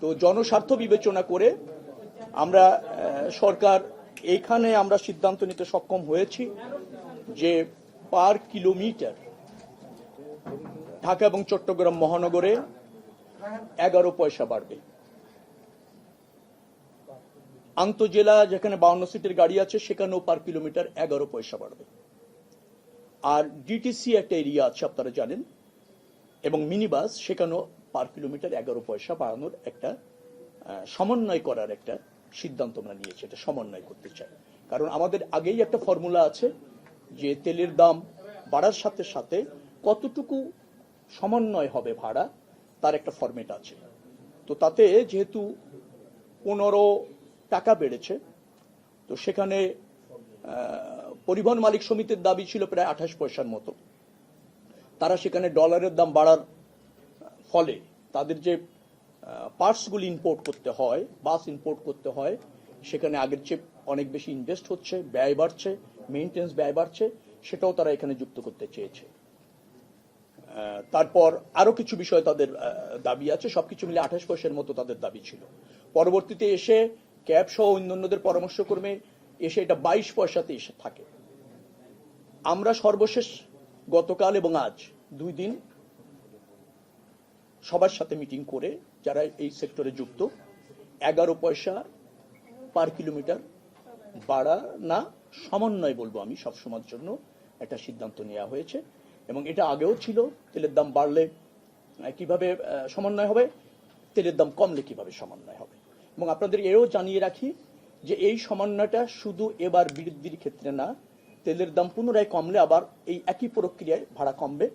তো জনস্বার্থ বিবেচনা করে আমরা সরকার এইখানে আমরা সিদ্ধান্ত নিতে সক্ষম হয়েছি যে পার কিলোমিটার ঢাকা এবং চট্টগ্রাম মহানগরে 11 পয়সা বাড়বে। আন্তজেলা যেখানে 52 সিটের গাড়ি আছে সেখানেও পার কিলোমিটার 11 পয়সা বাড়বে। আর ডিটিসি একটা এরিয়া আছে আপনারা জানেন, এবং মিনি বাস সেখানেও পার কিলোমিটার 11 পয়সা বাড়ানোর একটা সমন্বয় করার একটা সিদ্ধান্ত আমরা নিয়েছি। এটা সমন্বয় করতে চাই, কারণ আমাদের আগেই একটা ফর্মুলা আছে যে তেলের দাম বাড়ার সাথে সাথে কতটুকু সমন্বয় হবে ভাড়া, তার একটা ফরম্যাট আছে। তো তাতে যেহেতু 15 টাকা বেড়েছে, তো সেখানে পরিবহন মালিক সমিতির দাবি ছিল প্রায় 28 পয়সার মতো। তারা সেখানে ডলারের দাম বাড়ার ফলে তাদের যে পার্টসগুলি ইম্পোর্ট করতে হয়, বাস ইম্পোর্ট করতে হয়, সেখানে আগের চেয়ে অনেক বেশি ইনভেস্ট হচ্ছে, ব্যয় বাড়ছে, মেইনটেন্স ব্যয় বাড়ছে, সেটাও তারা এখানে যুক্ত করতে চেয়েছে। তারপর আরো কিছু বিষয় তাদের দাবি আছে, সবকিছু মিলে 28 পয়সার মতো তাদের দাবি ছিল। পরবর্তীতে এসে ক্যাব সহ অন্যান্যদের পরামর্শ ক্রমে এসে এটা 22 পয়সাতে এসে থাকে। আমরা সর্বশেষ গতকাল এবং আজ 2 দিন সবার সাথে মিটিং করে যারা এই সেক্টরে যুক্ত 11 পয়সা পার কিলোমিটার বাড়া না সমন্বয় বলবো আমি সবসময়ের জন্য একটা সিদ্ধান্ত নেওয়া হয়েছে। এবং এটা আগেও ছিল, তেলের দাম বাড়লে কিভাবে সমন্বয় হবে, তেলের দাম কমলে কিভাবে সমন্বয় হবে। এবং আপনাদের এও জানিয়ে রাখি যে এই সমন্বয়টা শুধু এবার বৃদ্ধির ক্ষেত্রে না, তেলের দাম পুনরায় কমলে আবার এই একই প্রক্রিয়ায় ভাড়া কমবে।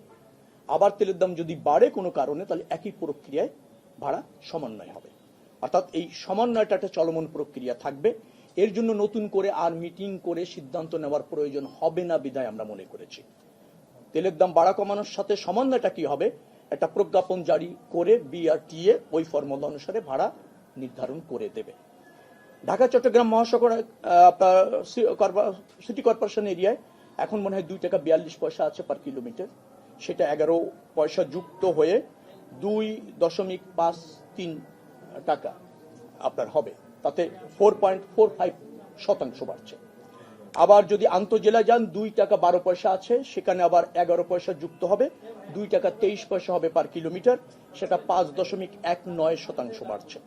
আবার তেলের দাম যদি বাড়ে কোনো কারণে, তাহলে একই প্রক্রিয়ায় ভাড়া সমন্বয় হবে। অর্থাৎ এই সমন্বয়টা একটা চলমান প্রক্রিয়া থাকবে। এর জন্য নতুন করে আর মিটিং করে সিদ্ধান্ত নেওয়ার প্রয়োজন হবে না বিধায় আমরা মনে করেছি। তেলের দাম বাড়া কমানোর সাথে সমন্বয়টা কি হবে, একটা প্রজ্ঞাপন জারি করে বিআরটিএ ওই ফর্মুলা অনুসারে ভাড়া নির্ধারণ করে দেবে। ঢাকা চট্টগ্রাম মহানগর সিটি কর্পোরেশন এরিয়ায় এখন মনে হয় 2 টাকা 42 পয়সা আছে পার কিলোমিটার, সেটা 11 পয়সা যুক্ত হয়ে 2.53 টাকা আপনার হবে, তাতে 4.45% বাড়ছে। আবার যদি আন্তজেলা যান 2 টাকা 12 পয়সা আছে, সেখানে আবার 11 পয়সা যুক্ত হবে, 2 টাকা 23 পয়সা হবে পার কিলোমিটার, সেটা 5.19% বাড়ছে।